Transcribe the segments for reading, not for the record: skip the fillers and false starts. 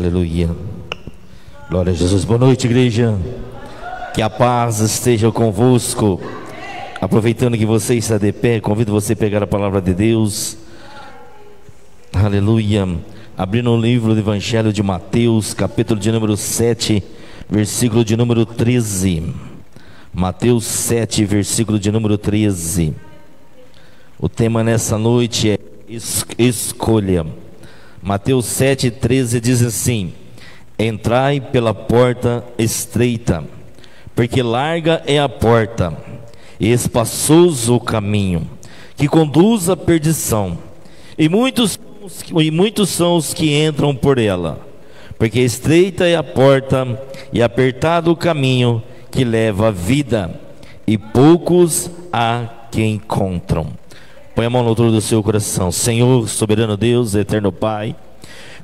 Aleluia. Glória a Jesus. Boa noite, igreja. Que a paz esteja convosco. Aproveitando que você está de pé, convido você a pegar a palavra de Deus. Aleluia. Abrindo o livro do Evangelho de Mateus, capítulo de número 7, versículo de número 13. Mateus 7, versículo de número 13. O tema nessa noite é escolha. Mateus 7, 13 diz assim: entrai pela porta estreita, porque larga é a porta, e espaçoso o caminho que conduz à perdição, e muitos são os que entram por ela. Porque estreita é a porta e apertado o caminho que leva à vida, e poucos há que encontram. Põe a mão no altar do seu coração. Senhor, soberano Deus, eterno Pai,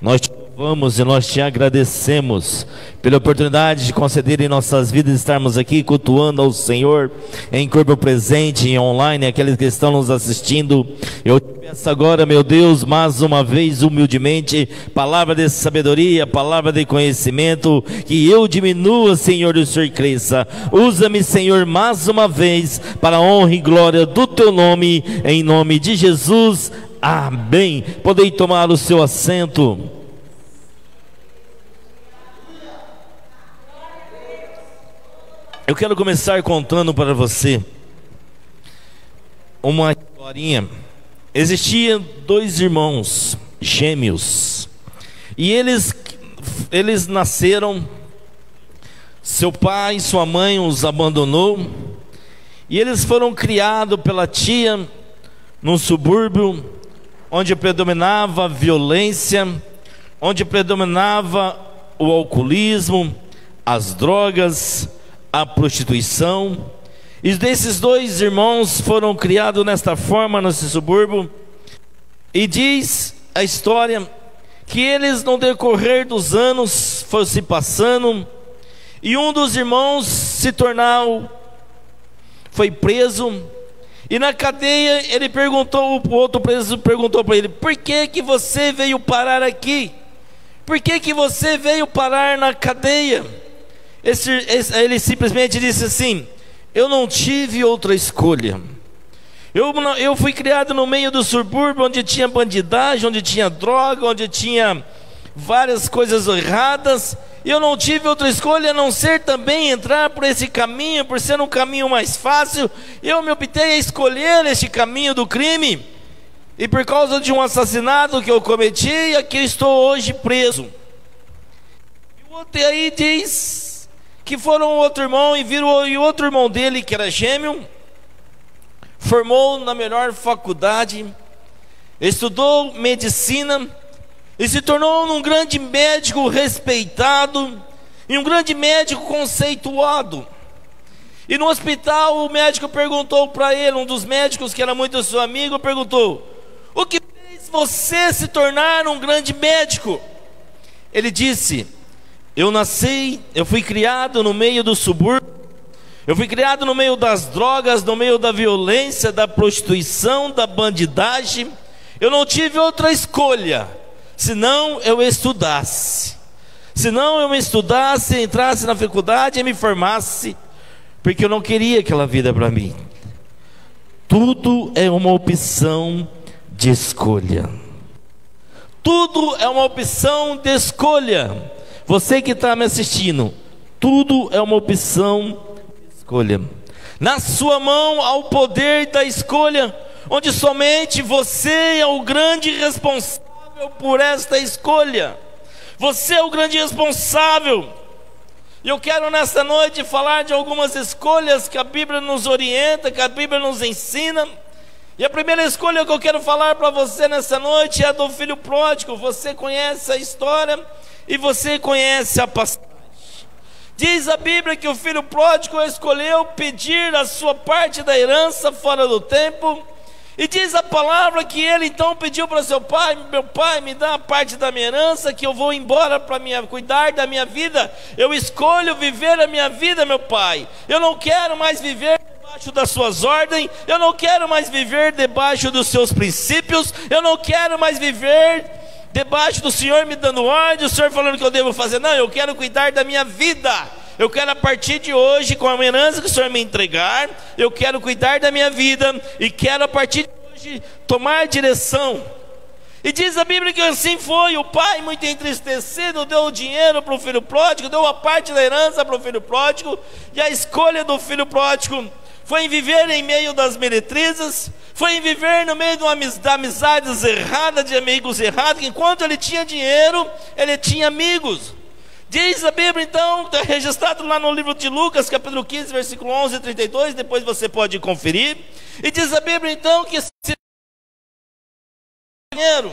nós te louvamos e nós te agradecemos pela oportunidade de conceder em nossas vidas estarmos aqui cultuando ao Senhor em corpo presente e online, aqueles que estão nos assistindo. Eu te peço agora, meu Deus, mais uma vez, humildemente, palavra de sabedoria, palavra de conhecimento, que eu diminua, Senhor, e o Senhor cresça. Usa-me, Senhor, mais uma vez, para a honra e glória do teu nome, em nome de Jesus. Amém. Podem tomar o seu assento. Eu quero começar contando para você uma historinha. Existiam dois irmãos gêmeos, e eles nasceram. Seu pai e sua mãe os abandonou, e eles foram criados pela tia num subúrbio onde predominava a violência, onde predominava o alcoolismo, as drogas, a prostituição. E desses dois irmãos foram criados nesta forma, nesse subúrbio. E diz a história que eles, no decorrer dos anos, foram se passando, e um dos irmãos foi preso. E na cadeia ele perguntou, o outro preso perguntou para ele: por que você veio parar aqui? Por que você veio parar na cadeia? Ele simplesmente disse assim: eu não tive outra escolha. Eu fui criado no meio do subúrbio, onde tinha bandidagem, onde tinha droga, onde tinha várias coisas erradas. Eu não tive outra escolha a não ser também entrar por esse caminho, por ser um caminho mais fácil. Eu me optei a escolher este caminho do crime, e por causa de um assassinato que eu cometi, aqui estou hoje preso. E aí diz que foram outro irmão e o outro irmão dele, que era gêmeo, formou na melhor faculdade, estudou medicina e se tornou um grande médico respeitado e um grande médico conceituado. E no hospital o médico perguntou para ele, um dos médicos que era muito seu amigo, perguntou: o que fez você se tornar um grande médico? Ele disse: eu fui criado no meio do subúrbio, eu fui criado no meio das drogas, no meio da violência, da prostituição, da bandidagem. Eu não tive outra escolha, senão eu estudasse. Senão eu me estudasse, entrasse na faculdade e me formasse, porque eu não queria aquela vida para mim. Tudo é uma opção de escolha. Tudo é uma opção de escolha. Você que está me assistindo, tudo é uma opção de escolha. Na sua mão há o poder da escolha, onde somente você é o grande responsável por esta escolha. Você é o grande responsável. E eu quero nesta noite falar de algumas escolhas que a Bíblia nos orienta, que a Bíblia nos ensina. E a primeira escolha que eu quero falar para você nessa noite é a do filho pródigo. Você conhece a história e você conhece a passagem. Diz a Bíblia que o filho pródigo escolheu pedir a sua parte da herança fora do tempo. E diz a palavra que ele então pediu para seu pai: meu pai, me dá a parte da minha herança, que eu vou embora para cuidar da minha vida. Eu escolho viver a minha vida, meu pai. Eu não quero mais viver debaixo das suas ordens. Eu não quero mais viver debaixo dos seus princípios. Eu não quero mais viver debaixo do Senhor me dando ordem, o Senhor falando que eu devo fazer. Não, eu quero cuidar da minha vida. Eu quero a partir de hoje, com a herança que o Senhor me entregar, eu quero cuidar da minha vida e quero a partir de hoje tomar direção. E diz a Bíblia que assim foi. O pai, muito entristecido, deu o dinheiro para o filho pródigo, deu a parte da herança para o filho pródigo. E a escolha do filho pródigo foi em viver em meio das meretrizes, foi em viver no meio de amizades erradas, de amigos errados, que enquanto ele tinha dinheiro, ele tinha amigos. Diz a Bíblia então, está registrado lá no livro de Lucas, capítulo 15, versículo 11 e 32, depois você pode conferir. E diz a Bíblia então que esse dinheiro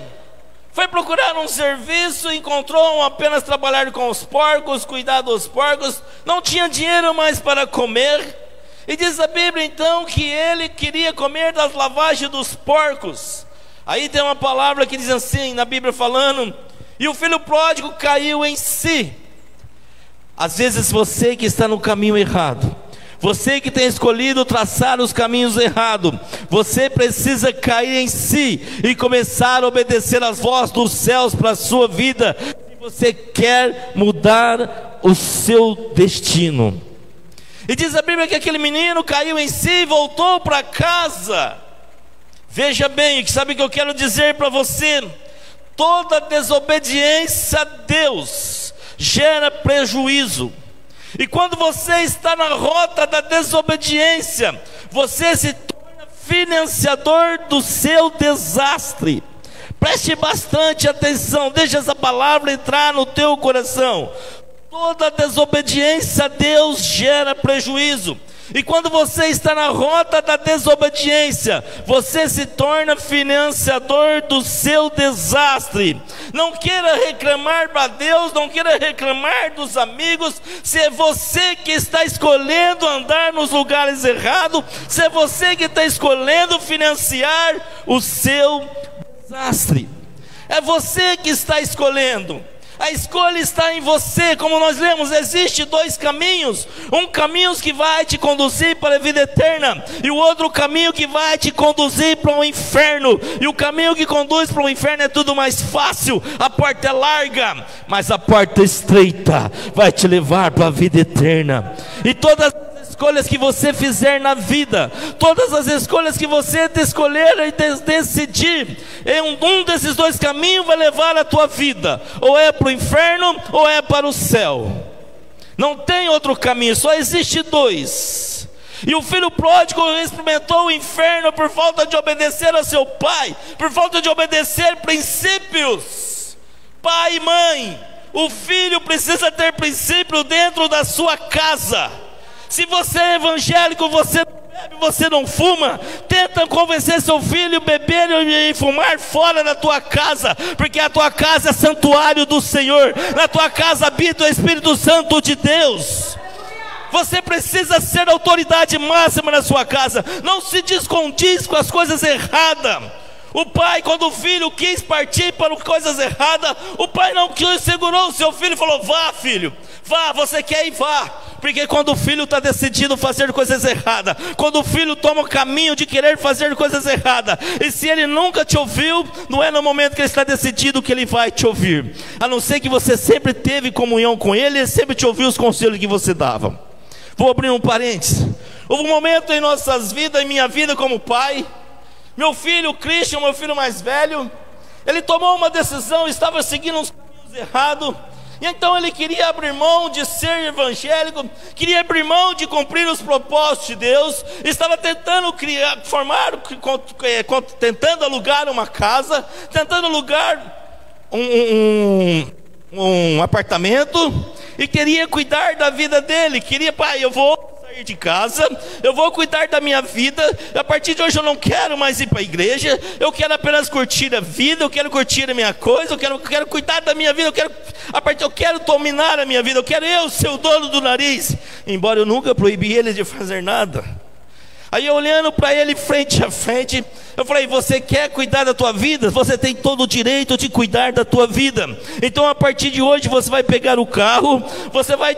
foi procurar um serviço, encontrou apenas trabalhar com os porcos, cuidar dos porcos, não tinha dinheiro mais para comer. E diz a Bíblia então que ele queria comer das lavagens dos porcos. Aí tem uma palavra que diz assim, na Bíblia falando, e o filho pródigo caiu em si. Às vezes você que está no caminho errado, você que tem escolhido traçar os caminhos errados, você precisa cair em si e começar a obedecer às vozes dos céus para a sua vida, se você quer mudar o seu destino. E diz a Bíblia que aquele menino caiu em si e voltou para casa. Veja bem, sabe o que eu quero dizer para você? Toda desobediência a Deus gera prejuízo. E quando você está na rota da desobediência, você se torna financiador do seu desastre. Preste bastante atenção, deixa essa palavra entrar no teu coração. Toda desobediência a Deus gera prejuízo. E quando você está na rota da desobediência, você se torna financiador do seu desastre. Não queira reclamar para Deus, não queira reclamar dos amigos, se é você que está escolhendo andar nos lugares errados, se é você que está escolhendo financiar o seu desastre. É você que está escolhendo. A escolha está em você, como nós lemos, existe dois caminhos. Um caminho que vai te conduzir para a vida eterna, e o outro caminho que vai te conduzir para o inferno. E o caminho que conduz para o inferno é tudo mais fácil, a porta é larga, mas a porta estreita vai te levar para a vida eterna. E todas as escolhas que você fizer na vida, todas as escolhas que você escolher e decidir, um desses dois caminhos vai levar a tua vida, ou é para o inferno ou é para o céu. Não tem outro caminho, só existe dois. E o filho pródigo experimentou o inferno por falta de obedecer a seu pai, por falta de obedecer princípios. Pai e mãe, o filho precisa ter princípio dentro da sua casa. Se você é evangélico, você não bebe, você não fuma, tenta convencer seu filho a beber e fumar fora da tua casa, porque a tua casa é santuário do Senhor, na tua casa habita o Espírito Santo de Deus. Você precisa ser autoridade máxima na sua casa, não se descondiz com as coisas erradas. O pai, quando o filho quis partir para coisas erradas, o pai não segurou o seu filho e falou: vá filho, vá, você quer ir, vá. Porque quando o filho está decidido fazer coisas erradas, quando o filho toma o caminho de querer fazer coisas erradas, e se ele nunca te ouviu, não é no momento que ele está decidido que ele vai te ouvir, a não ser que você sempre teve comunhão com ele, ele sempre te ouviu os conselhos que você dava. Vou abrir um parênteses. Houve um momento em nossas vidas, em minha vida como pai, meu filho Christian, meu filho mais velho, ele tomou uma decisão, estava seguindo uns caminhos errados, e então ele queria abrir mão de ser evangélico, queria abrir mão de cumprir os propósitos de Deus, estava tentando tentando alugar uma casa, tentando alugar um apartamento, e queria cuidar da vida dele, queria: pai, eu vou sair de casa, eu vou cuidar da minha vida, a partir de hoje eu não quero mais ir para a igreja, eu quero apenas curtir a vida, eu quero curtir a minha coisa, eu quero cuidar da minha vida, eu quero dominar a minha vida, eu quero ser o dono do nariz, embora eu nunca proibi ele de fazer nada. Aí eu olhando para ele frente a frente, eu falei: você quer cuidar da tua vida? Você tem todo o direito de cuidar da tua vida. Então a partir de hoje você vai pegar o carro, você vai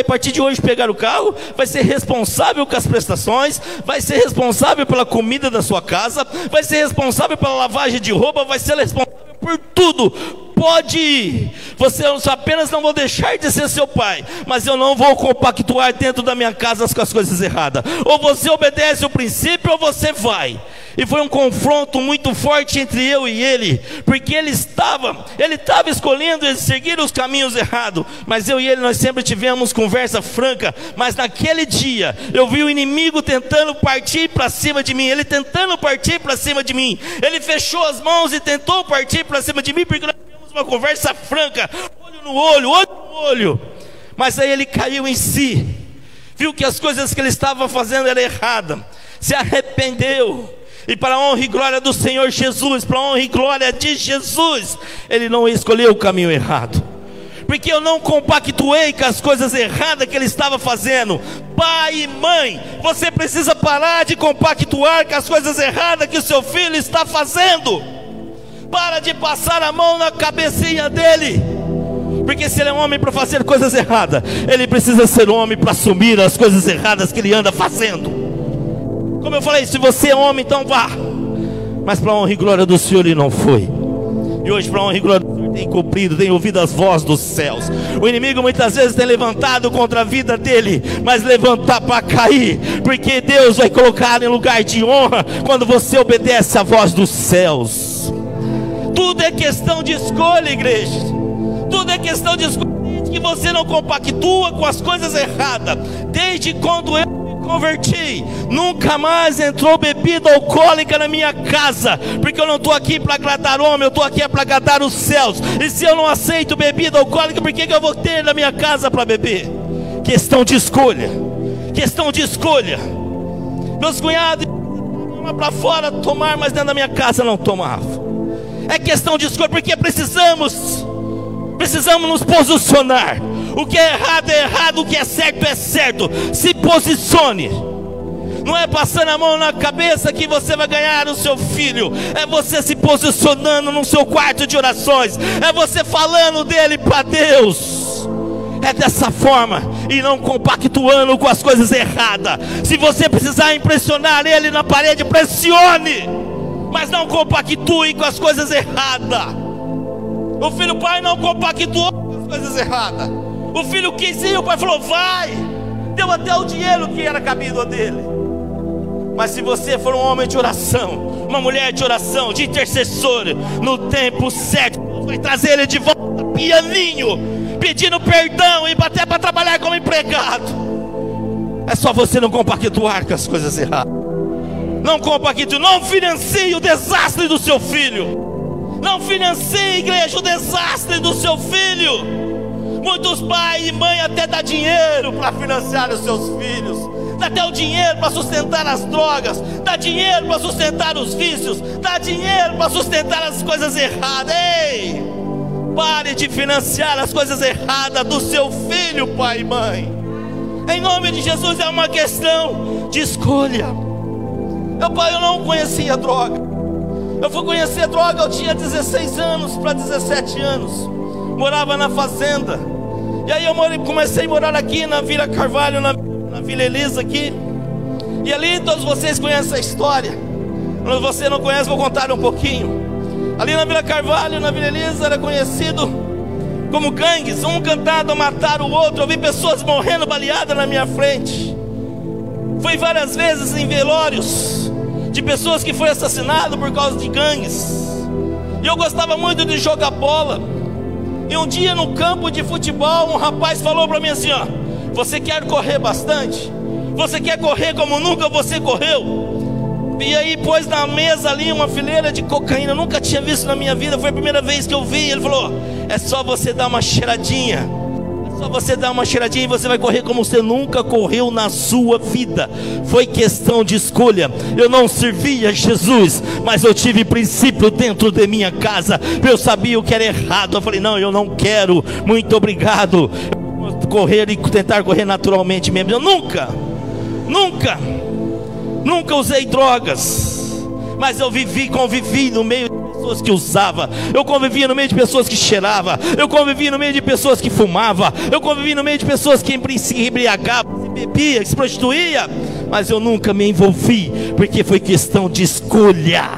a partir de hoje pegar o carro, vai ser responsável com as prestações, vai ser responsável pela comida da sua casa, vai ser responsável pela lavagem de roupa, vai ser responsável por tudo. Pode ir, você apenas não vou deixar de ser seu pai, mas eu não vou compactuar dentro da minha casa com as coisas erradas. Ou você obedece o princípio ou você vai. E foi um confronto muito forte entre eu e ele, porque ele estava escolhendo seguir os caminhos errados, mas eu e ele nós sempre tivemos conversa franca. Mas naquele dia eu vi o inimigo tentando partir para cima de mim, ele tentando partir para cima de mim, ele fechou as mãos e tentou partir para cima de mim, porque nós tivemos uma conversa franca, olho no olho, olho no olho. Mas aí ele caiu em si, viu que as coisas que ele estava fazendo eram erradas, se arrependeu. E para a honra e glória do Senhor Jesus, para a honra e glória de Jesus, ele não escolheu o caminho errado, porque eu não compactuei com as coisas erradas que ele estava fazendo. Pai e mãe, você precisa parar de compactuar com as coisas erradas que o seu filho está fazendo. Para de passar a mão na cabecinha dele, porque se ele é um homem para fazer coisas erradas, ele precisa ser homem para assumir as coisas erradas que ele anda fazendo. Como eu falei, se você é homem, então vá. Mas para a honra e glória do Senhor ele não foi. E hoje para a honra e glória do Senhor tem cumprido, tem ouvido as vozes dos céus. O inimigo muitas vezes tem levantado contra a vida dele, mas levantar para cair, porque Deus vai colocar em lugar de honra quando você obedece à voz dos céus. Tudo é questão de escolha, igreja. Tudo é questão de escolha. Desde que você não compactua com as coisas erradas, desde quando eu converti, nunca mais entrou bebida alcoólica na minha casa, porque eu não estou aqui para agradar homem, eu estou aqui para agradar os céus. E se eu não aceito bebida alcoólica, por que eu vou ter na minha casa para beber? Questão de escolha, questão de escolha. Meus cunhados iam para fora tomar, mas dentro da minha casa não tomava. É questão de escolha, porque precisamos nos posicionar. O que é errado, o que é certo. Se posicione. Não é passando a mão na cabeça que você vai ganhar o seu filho. É você se posicionando no seu quarto de orações. É você falando dele para Deus. É dessa forma, e não compactuando com as coisas erradas. Se você precisar impressionar ele na parede, pressione, mas não compactue com as coisas erradas. O filho pai não compactuou com as coisas erradas. O filho quis ir, o pai falou vai. Deu até o dinheiro que era cabido dele. Mas se você for um homem de oração, uma mulher de oração, de intercessor, no tempo certo, vai trazer ele de volta pianinho, pedindo perdão e até para trabalhar como empregado. É só você não compactuar com as coisas erradas. Não compactue, não financie o desastre do seu filho. Não financie, igreja, o desastre do seu filho. Muitos pais e mães até dão dinheiro para financiar os seus filhos, dá até o dinheiro para sustentar as drogas, dá dinheiro para sustentar os vícios, dá dinheiro para sustentar as coisas erradas. Ei, pare de financiar as coisas erradas do seu filho, pai e mãe. Em nome de Jesus, é uma questão de escolha. Meu pai, eu não conhecia droga. Eu fui conhecer droga, eu tinha 16 anos para 17 anos. Morava na fazenda. E aí eu comecei a morar aqui na Vila Carvalho, na Vila Elisa aqui. E ali todos vocês conhecem a história. Se você não conhece, vou contar um pouquinho. Ali na Vila Carvalho, na Vila Elisa, era conhecido como gangues. Um cantado a matar o outro. Eu vi pessoas morrendo baleadas na minha frente. Fui várias vezes em velórios de pessoas que foram assassinadas por causa de gangues. E eu gostava muito de jogar bola. E um dia no campo de futebol, um rapaz falou para mim assim, ó: você quer correr bastante? Você quer correr como nunca você correu? E aí pôs na mesa ali uma fileira de cocaína. Eu nunca tinha visto na minha vida, foi a primeira vez que eu vi. Ele falou: é só você dar uma cheiradinha. Só você dar uma cheiradinha e você vai correr como você nunca correu na sua vida. Foi questão de escolha. Eu não servia Jesus, mas eu tive princípio dentro de minha casa. Eu sabia o que era errado. Eu falei: não, eu não quero, muito obrigado. Eu vou correr e tentar correr naturalmente mesmo. Eu nunca usei drogas, mas eu convivi no meio de pessoas que usavam, eu convivia no meio de pessoas que cheiravam, eu convivia no meio de pessoas que fumavam, eu convivia no meio de pessoas que se embriagavam, se bebia, se prostituía, mas eu nunca me envolvi, porque foi questão de escolha.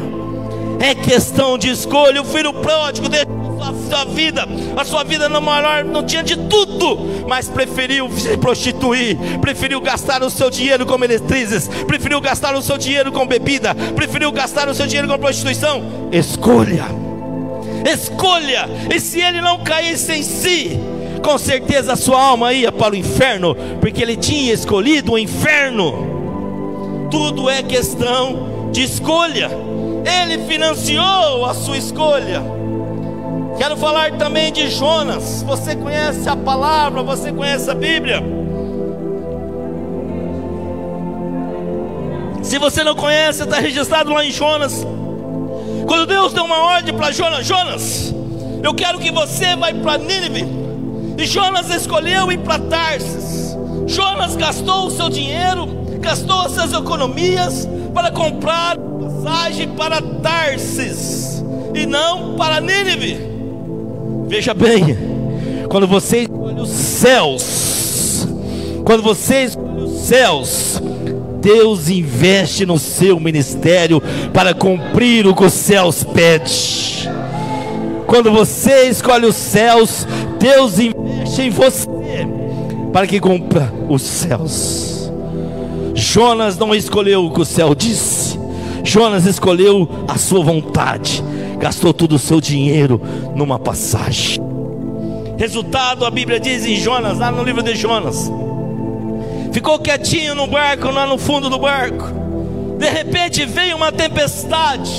é questão de escolha. O filho pródigo deixou a sua vida no maior, não tinha de tudo, mas preferiu se prostituir, preferiu gastar o seu dinheiro com meretrizes, preferiu gastar o seu dinheiro com bebida, preferiu gastar o seu dinheiro com prostituição. Escolha, escolha. E se ele não caísse em si, com certeza a sua alma ia para o inferno, porque ele tinha escolhido o inferno. Tudo é questão de escolha. Ele financiou a sua escolha. Quero falar também de Jonas. Você conhece a palavra, você conhece a Bíblia. Se você não conhece, está registrado lá em Jonas. Quando Deus deu uma ordem para Jonas: Jonas, eu quero que você vá para Nínive. E Jonas escolheu ir para Tarsis. Jonas gastou o seu dinheiro, gastou as suas economias para comprar passagem para Tarsis e não para Nínive. Veja bem, quando você escolhe os céus, quando você escolhe os céus, Deus investe no seu ministério para cumprir o que os céus pedem. Quando você escolhe os céus, Deus investe em você para que cumpra os céus. Jonas não escolheu o que o céu disse, Jonas escolheu a sua vontade, gastou todo o seu dinheiro numa passagem. Resultado, a Bíblia diz em Jonas, lá no livro de Jonas, ficou quietinho no barco, lá no fundo do barco. De repente veio uma tempestade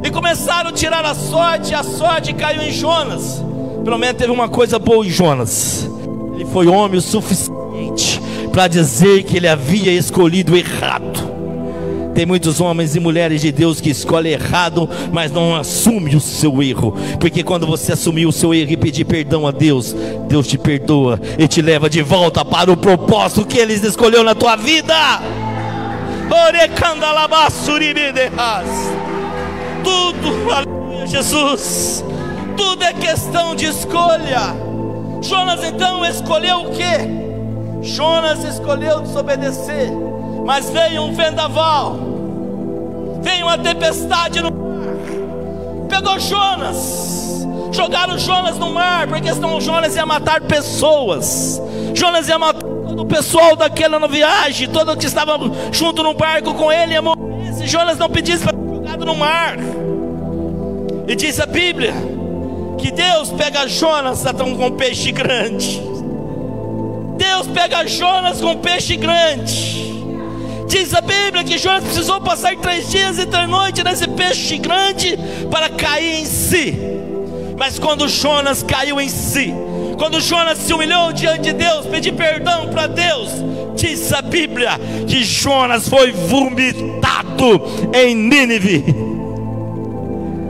e começaram a tirar a sorte caiu em Jonas. Pelo menos teve uma coisa boa em Jonas: ele foi homem o suficiente para dizer que ele havia escolhido errado. Tem muitos homens e mulheres de Deus que escolhem errado, mas não assumem o seu erro. Porque quando você assumir o seu erro e pedir perdão a Deus, Deus te perdoa e te leva de volta para o propósito que Ele escolheu na tua vida. Tudo, aleluia, Jesus, tudo é questão de escolha. Jonas então escolheu o quê? Jonas escolheu desobedecer. Mas veio um vendaval, veio uma tempestade no mar, pegou Jonas, jogaram Jonas no mar, porque senão Jonas ia matar pessoas. Jonas ia matar todo o pessoal daquela viagem, todo que estava junto no barco com ele ia morrer se Jonas não pedisse para ser jogado no mar. E diz a Bíblia que Deus pega Jonas com peixe grande. Deus pega Jonas com peixe grande. Diz a Bíblia que Jonas precisou passar 3 dias e 3 noites nesse peixe grande para cair em si. Mas quando Jonas caiu em si, quando Jonas se humilhou diante de Deus, pediu perdão para Deus, diz a Bíblia que Jonas foi vomitado em Nínive.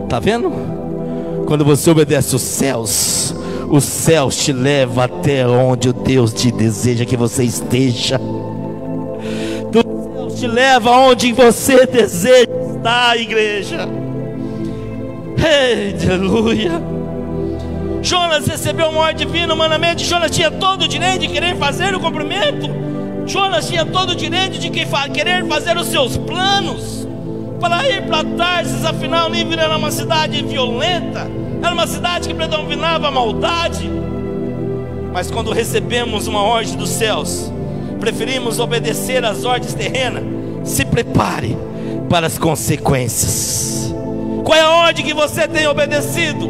Está vendo? Quando você obedece os céus te levam até onde o Deus te deseja que você esteja. Te leva aonde você deseja estar, igreja. Aleluia. Jonas recebeu uma ordem divina humanamente. Jonas tinha todo o direito de querer fazer o cumprimento. Jonas tinha todo o direito de querer fazer os seus planos para ir para Tarsis. Afinal, Nínive era uma cidade violenta, era uma cidade que predominava a maldade. Mas quando recebemos uma ordem dos céus, preferimos obedecer às ordens terrenas. Se prepare para as consequências. Qual é a ordem que você tem obedecido?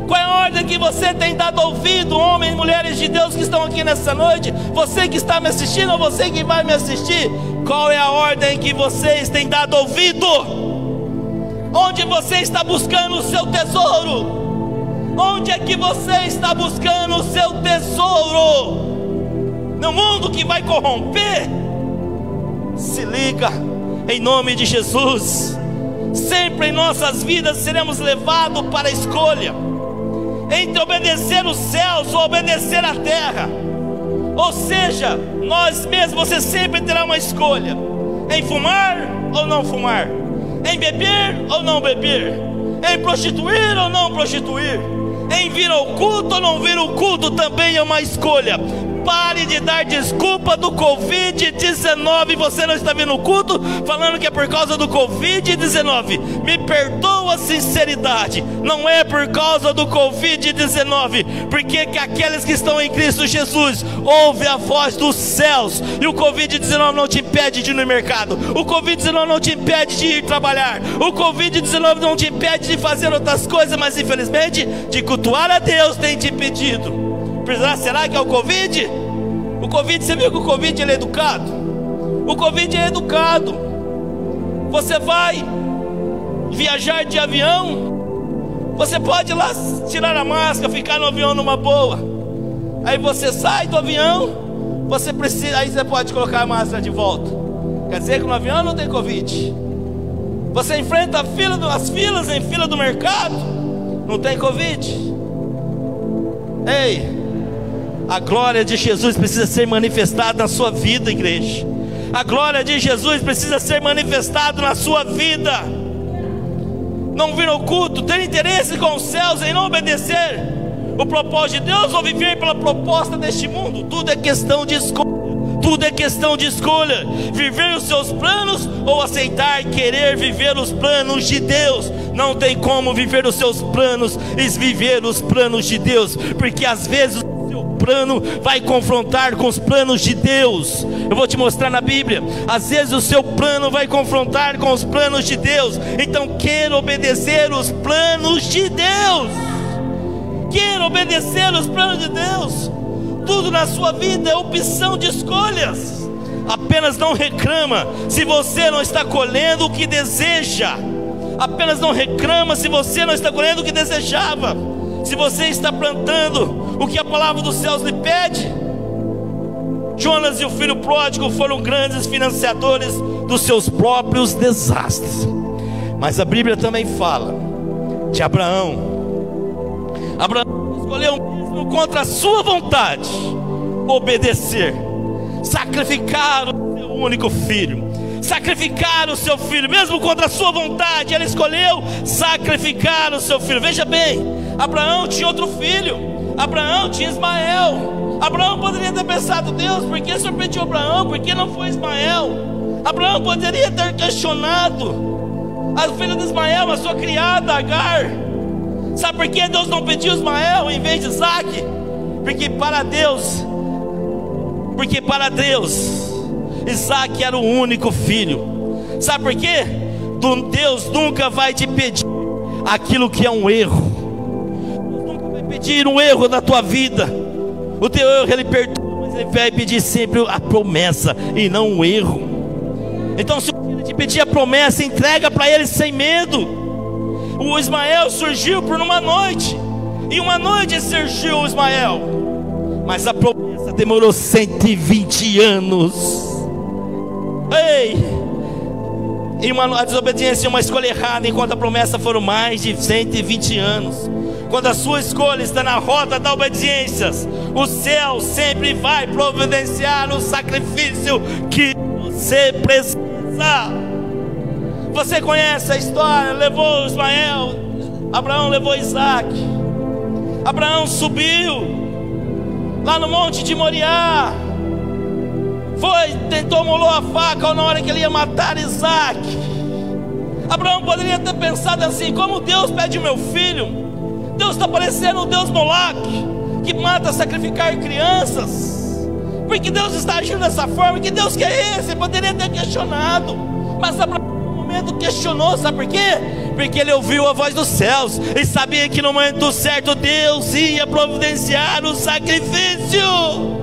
Qual é a ordem que você tem dado ouvido? Homens e mulheres de Deus que estão aqui nessa noite, você que está me assistindo ou você que vai me assistir, qual é a ordem que vocês têm dado ouvido? Onde você está buscando o seu tesouro? Onde é que você está buscando o seu tesouro? No mundo que vai corromper? Se liga, em nome de Jesus. Sempre em nossas vidas seremos levados para a escolha entre obedecer os céus ou obedecer a terra. Ou seja, nós mesmos, você sempre terá uma escolha em fumar ou não fumar, em beber ou não beber, em prostituir ou não prostituir, em vir ao culto ou não vir ao culto, também é uma escolha. Pare de dar desculpa do Covid-19. Você não está vindo no culto falando que é por causa do Covid-19. Me perdoa a sinceridade, não é por causa do Covid-19, porque que aqueles que estão em Cristo Jesus ouvem a voz dos céus. E o Covid-19 não te impede de ir no mercado, o Covid-19 não te impede de ir trabalhar, o Covid-19 não te impede de fazer outras coisas, mas infelizmente de cultuar a Deus tem te impedido. Será que é o Covid? O Covid, você viu que o Covid ele é educado? O Covid é educado. Você vai viajar de avião, você pode ir lá tirar a máscara, ficar no avião numa boa. Aí você sai do avião, você precisa, aí você pode colocar a máscara de volta. Quer dizer que no avião não tem Covid. Você enfrenta as filas em fila do mercado, não tem Covid. Ei, a glória de Jesus precisa ser manifestada na sua vida, igreja. A glória de Jesus precisa ser manifestada na sua vida. Não vir ao culto, ter interesse com os céus em não obedecer o propósito de Deus, ou viver pela proposta deste mundo. Tudo é questão de escolha. Tudo é questão de escolha. Viver os seus planos ou aceitar querer viver os planos de Deus. Não tem como viver os seus planos e viver os planos de Deus, porque às vezes plano vai confrontar com os planos de Deus. Eu vou te mostrar na Bíblia. Às vezes o seu plano vai confrontar com os planos de Deus. Então queira obedecer os planos de Deus. Queira obedecer os planos de Deus. Tudo na sua vida é opção de escolhas. Apenas não reclama se você não está colhendo o que deseja. Apenas não reclama se você não está colhendo o que desejava. Se você está plantando o que a palavra dos céus lhe pede. Jonas e o filho pródigo foram grandes financiadores dos seus próprios desastres. Mas a Bíblia também fala de Abraão. Abraão escolheu mesmo contra a sua vontade obedecer, sacrificar o seu único filho. Sacrificar o seu filho, mesmo contra a sua vontade, ele escolheu sacrificar o seu filho. Veja bem, Abraão tinha outro filho, Abraão tinha Ismael. Abraão poderia ter pensado: Deus, por que o Senhor pediu Abraão? Por que não foi Ismael? Abraão poderia ter questionado a filha de Ismael, a sua criada Agar. Sabe por que Deus não pediu Ismael em vez de Isaac? Porque para Deus Isaac era o único filho. Sabe por quê? Deus nunca vai te pedir aquilo que é um erro. Deus nunca vai pedir um erro na tua vida. O teu erro ele perdoa, mas ele vai pedir sempre a promessa e não um erro. Então se ele te pedir a promessa, entrega para ele sem medo. O Ismael surgiu por uma noite. Em uma noite surgiu o Ismael, mas a promessa demorou 120 anos. Ei, e a desobediência é uma escolha errada, enquanto a promessa foram mais de 120 anos. Quando a sua escolha está na rota da obediência, o céu sempre vai providenciar o sacrifício que você precisa. Você conhece a história? Levou Ismael, Abraão levou Isaac. Abraão subiu lá no monte de Moriá, tentou molar a faca na hora que ele ia matar Isaac. Abraão poderia ter pensado assim: como Deus pede o meu filho? Deus está parecendo o Deus Moloque, que mata, sacrificar crianças. Porque Deus está agindo dessa forma? Que Deus que é esse? Ele poderia ter questionado, mas Abraão no momento questionou. Sabe por quê? Porque ele ouviu a voz dos céus e sabia que no momento certo Deus ia providenciar o sacrifício.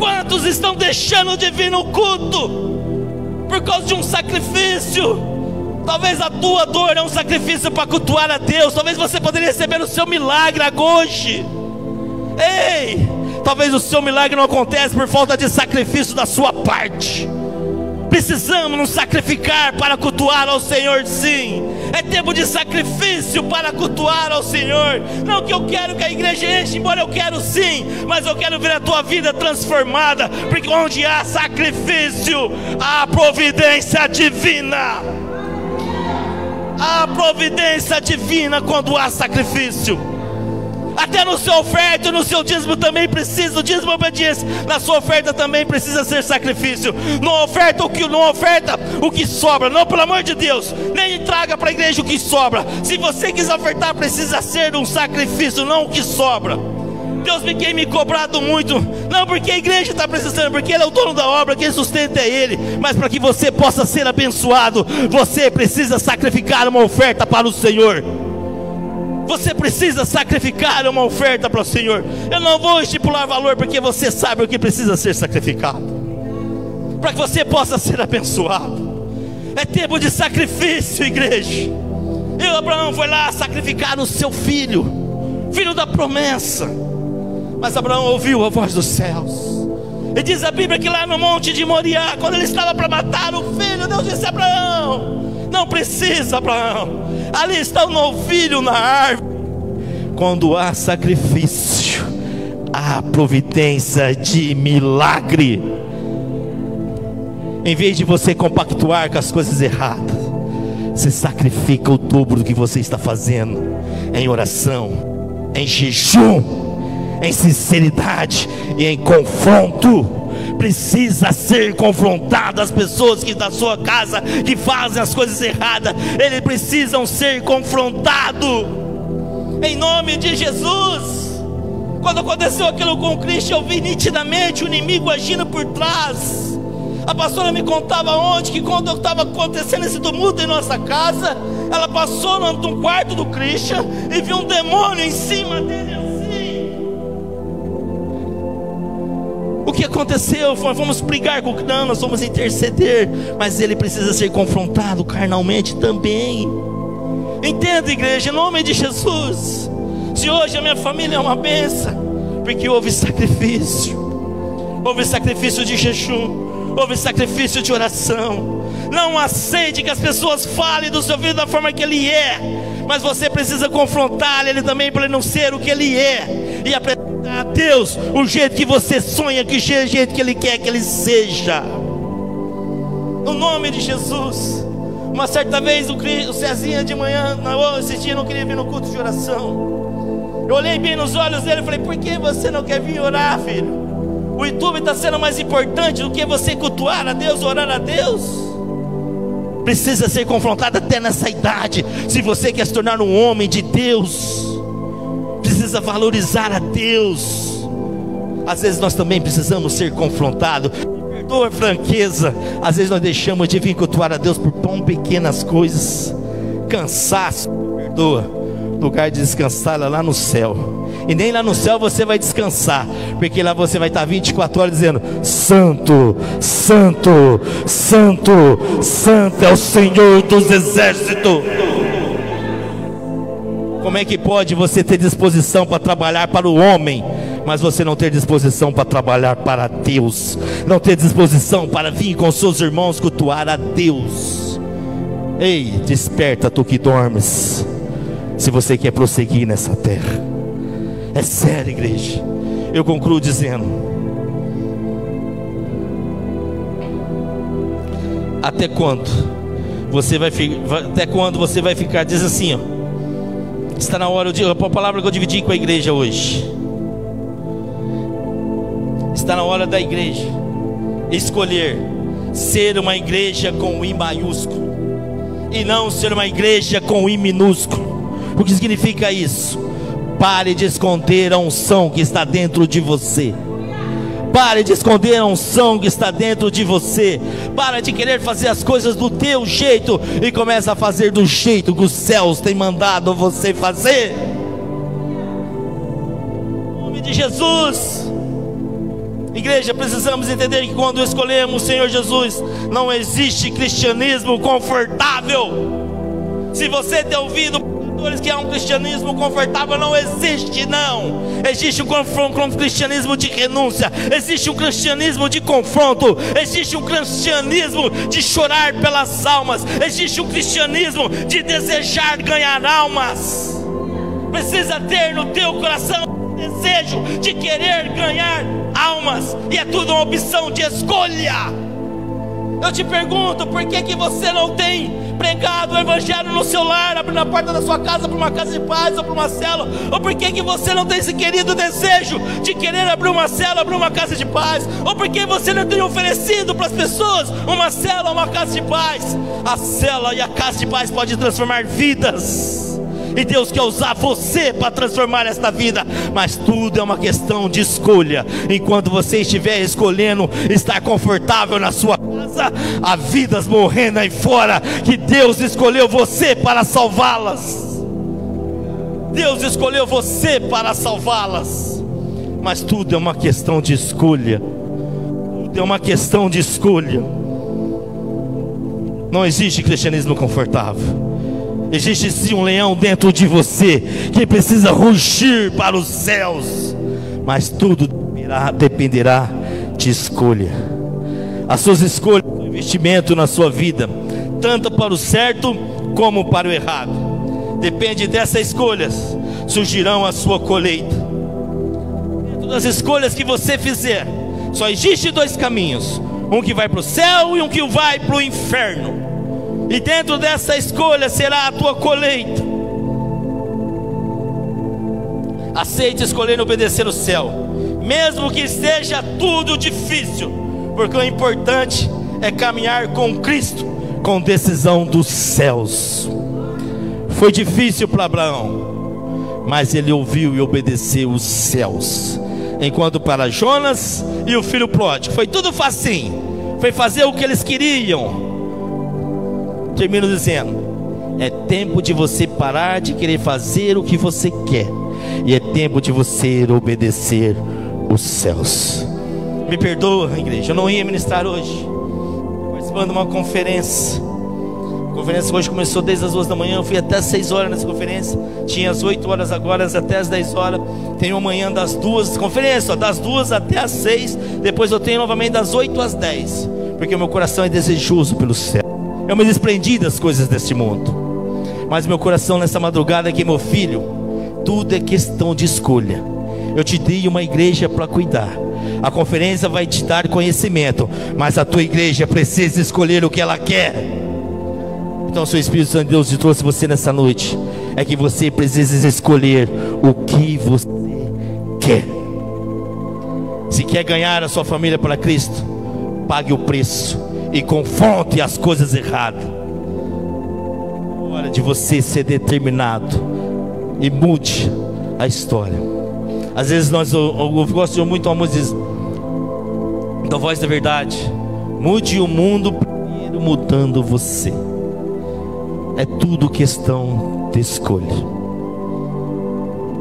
Quantos estão deixando de vir no culto por causa de um sacrifício? Talvez a tua dor é um sacrifício para cultuar a Deus. Talvez você poderia receber o seu milagre hoje. Ei, talvez o seu milagre não aconteça por falta de sacrifício da sua parte. Precisamos nos sacrificar para cultuar ao Senhor, sim. É tempo de sacrifício para cultuar ao Senhor. Não que eu quero que a igreja enche, embora eu quero sim, mas eu quero ver a tua vida transformada. Porque onde há sacrifício, há providência divina. Há providência divina quando há sacrifício. A Até no seu oferta e no seu dízimo também precisa, o dízimo obediência. Na sua oferta também precisa ser sacrifício. Não oferta o que sobra, não, pelo amor de Deus. Nem traga para a igreja o que sobra. Se você quiser ofertar, precisa ser um sacrifício, não o que sobra. Deus me tem me cobrado muito, não porque a igreja está precisando, porque Ele é o dono da obra, quem sustenta é Ele. Mas para que você possa ser abençoado, você precisa sacrificar uma oferta para o Senhor. Você precisa sacrificar uma oferta para o Senhor. Eu não vou estipular valor, porque você sabe o que precisa ser sacrificado, para que você possa ser abençoado. É tempo de sacrifício, igreja. Abraão foi lá sacrificar o seu filho, filho da promessa. Mas Abraão ouviu a voz dos céus. E diz a Bíblia que lá no monte de Moriá, quando ele estava para matar o filho, Deus disse a Abraão: não precisa, Abraão, ali está o novilho na árvore. Quando há sacrifício, há providência de milagre. Em vez de você compactuar com as coisas erradas, você sacrifica o dobro do que você está fazendo, em oração, em jejum, em sinceridade e em confronto. Precisa ser confrontado. As pessoas que da sua casa que fazem as coisas erradas, eles precisam ser confrontados, em nome de Jesus. Quando aconteceu aquilo com o Cristo, eu vi nitidamente o inimigo agindo por trás. A pastora me contava ontem que quando estava acontecendo esse tumulto em nossa casa, ela passou no quarto do Christian e viu um demônio em cima dele assim. O que aconteceu? Vamos brigar com o não, nós vamos interceder, mas ele precisa ser confrontado carnalmente também. Entenda, igreja, em nome de Jesus. Se hoje a minha família é uma bênção, porque houve sacrifício de jejum, houve sacrifício de oração. Não aceite que as pessoas falem do seu filho da forma que ele é, mas você precisa confrontar ele também, para ele não ser o que ele é, e apresentar a Deus o jeito que você sonha, que o jeito que ele quer que ele seja, no nome de Jesus. Uma certa vez o Cezinha de manhã, esse dia não queria vir no culto de oração. Eu olhei bem nos olhos dele e falei: por que você não quer vir orar, filho? O YouTube está sendo mais importante do que você cultuar a Deus, orar a Deus? Precisa ser confrontado até nessa idade. Se você quer se tornar um homem de Deus, precisa valorizar a Deus. Às vezes nós também precisamos ser confrontados. Perdoa a franqueza. Às vezes nós deixamos de vir cultuar a Deus por tão pequenas coisas. Cansaço, perdoa. Lugar de descansar é lá no céu. E nem lá no céu você vai descansar, porque lá você vai estar 24 horas dizendo: Santo, Santo, Santo, Santo é o Senhor dos exércitos. Como é que pode você ter disposição para trabalhar para o homem, mas você não ter disposição para trabalhar para Deus, não ter disposição para vir com seus irmãos cultuar a Deus? Ei, desperta tu que dormes, se você quer prosseguir nessa terra. É sério, igreja. Eu concluo dizendo: até quando você vai ficar? Diz assim, ó, está na hora de, a palavra que eu dividi com a igreja hoje, está na hora da igreja escolher ser uma igreja com I maiúsculo e não ser uma igreja com I minúsculo. O que significa isso? Pare de esconder a unção que está dentro de você. Pare de esconder a unção que está dentro de você. Para de querer fazer as coisas do teu jeito e começa a fazer do jeito que os céus têm mandado você fazer. Em nome de Jesus. Igreja, precisamos entender que quando escolhemos o Senhor Jesus, não existe cristianismo confortável. Se você tem ouvido que é um cristianismo confortável, não existe, não. Existe um cristianismo de renúncia, existe um cristianismo de confronto, existe um cristianismo de chorar pelas almas, existe um cristianismo de desejar ganhar almas. Precisa ter no teu coração o desejo de querer ganhar almas, e é tudo uma opção de escolha. Eu te pergunto, por que você não tem pregado o evangelho no seu lar, abrindo a porta da sua casa para uma casa de paz ou para uma célula? Ou por que você não tem esse querido desejo de querer abrir uma célula, abrir uma casa de paz? Ou por que você não tem oferecido para as pessoas uma célula, uma casa de paz? A célula e a casa de paz pode transformar vidas, e Deus quer usar você para transformar esta vida. Mas tudo é uma questão de escolha. Enquanto você estiver escolhendo estar confortável na sua casa, há vidas morrendo aí fora, que Deus escolheu você para salvá-las. Deus escolheu você para salvá-las. Mas tudo é uma questão de escolha. Tudo é uma questão de escolha. Não existe cristianismo confortável. Existe sim um leão dentro de você, que precisa rugir para os céus. Mas tudo dependerá de escolha. As suas escolhas são investimento na sua vida, tanto para o certo como para o errado. Depende dessas escolhas, surgirão a sua colheita. Dentro das escolhas que você fizer, só existe dois caminhos: um que vai para o céu e um que vai para o inferno. E dentro dessa escolha será a tua colheita. Aceite escolher obedecer o céu, mesmo que esteja tudo difícil, porque o importante é caminhar com Cristo, com decisão dos céus. Foi difícil para Abraão, mas ele ouviu e obedeceu os céus. Enquanto para Jonas e o filho pródigo foi tudo facinho, foi fazer o que eles queriam. Termino dizendo: é tempo de você parar de querer fazer o que você quer, e é tempo de você obedecer os céus. Me perdoa, igreja, eu não ia ministrar hoje, participando de uma conferência. A conferência hoje começou desde as 2 da manhã, eu fui até 6 horas nessa conferência. Tinha as 8 horas agora, até as 10 horas. Tenho amanhã das 2, conferência, das 2 até as 6. Depois eu tenho novamente das 8 às 10, porque o meu coração é desejoso pelo céu. Eu me desprendi das coisas deste mundo, mas meu coração nessa madrugada é que, meu filho, tudo é questão de escolha. Eu te dei uma igreja para cuidar. A conferência vai te dar conhecimento, mas a tua igreja precisa escolher o que ela quer. Então, se o Espírito Santo de Deus te trouxe você nessa noite, é que você precisa escolher o que você quer. Se quer ganhar a sua família para Cristo, pague o preço e confronte as coisas erradas. É hora de você ser determinado e mude a história. Às vezes eu gosto de muito uma música da Voz da Verdade: mude o mundo primeiro mudando você. É tudo questão de escolha.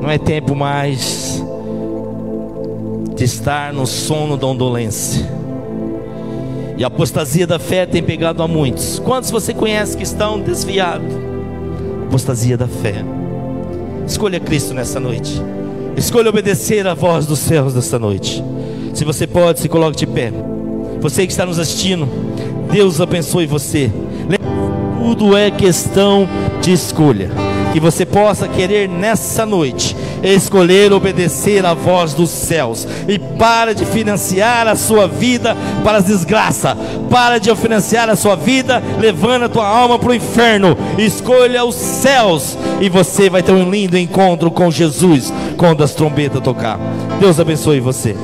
Não é tempo mais de estar no sono da indolência. E a apostasia da fé tem pegado a muitos. Quantos você conhece que estão desviados? Apostasia da fé. Escolha Cristo nessa noite. Escolha obedecer a voz dos céus nessa noite. Se você pode, se coloque de pé. Você que está nos assistindo, Deus abençoe você. Tudo é questão de escolha. Que você possa querer nessa noite escolher obedecer a voz dos céus. E para de financiar a sua vida para as desgraças. Para de financiar a sua vida levando a tua alma para o inferno. Escolha os céus, e você vai ter um lindo encontro com Jesus quando as trombetas tocar. Deus abençoe você.